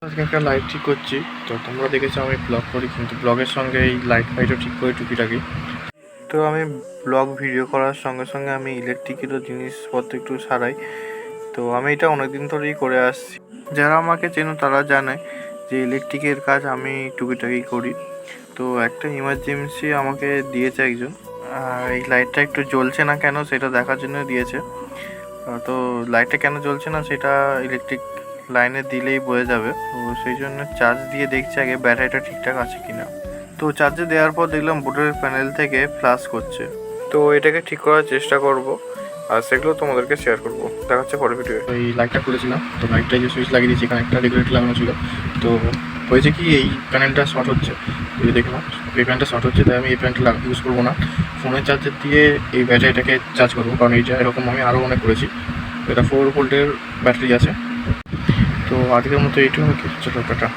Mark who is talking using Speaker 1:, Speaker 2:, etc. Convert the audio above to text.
Speaker 1: আজকে একটা লাইট ঠিক করছি। তো তোমরা দেখেছো আমি ব্লগ করি, কিন্তু ব্লগের সঙ্গে এই লাইট ফাইটও ঠিক করি টুকিটাকি। তো আমি ব্লগ ভিডিও করার সঙ্গে সঙ্গে আমি ইলেকট্রিকেরও জিনিসপত্র একটু সারাই। তো আমি এটা অনেকদিন ধরেই করে আসছি। যারা আমাকে চেনো তারা জানে যে ইলেকট্রিকের কাজ আমি টুকিটাকি করি। তো একটা ইমার্জেন্সি আমাকে দিয়েছে একজন, এই লাইটটা একটু জ্বলছে না কেন সেটা দেখার জন্য দিয়েছে। তো লাইটটা কেন জ্বলছে না সেটা ইলেকট্রিক লাইনে দিলেই বোঝা যাবে। তো সেই জন্য চার্জ দিয়ে দেখছি আগে ব্যাটারিটা ঠিকঠাক আছে কিনা। তো চার্জে দেওয়ার পর দেখলাম বোর্ডের প্যানেল থেকে ফ্লাশ করছে। তো এটাকে ঠিক করার চেষ্টা করব, আর সেগুলো তোমাদেরকে শেয়ার করবো। দেখা হচ্ছে পরের ভিডিও। এই লাইটটা খুলেছিলাম, তো লাইটটা যে সুইচ লাগিয়ে দিয়েছি, এখানে একটা রেগুলেটর লাগানো ছিল। তো হয়েছে কি, এই প্যানেলটা শর্ট হচ্ছে। এই দেখলাম এই প্যানেলটা শর্ট হচ্ছে, তাই আমি এই প্যানেলটা ইউজ করবো না। ফোনের চার্জার দিয়ে এই ব্যাটারিটাকে চার্জ করবো, কারণ এইটা এরকম আমি আরও অনেক করেছি। এটা 4 ভোল্টের ব্যাটারি আছে। তো আজকের মতো এইটুকু, কিছু ছোটো টাটা।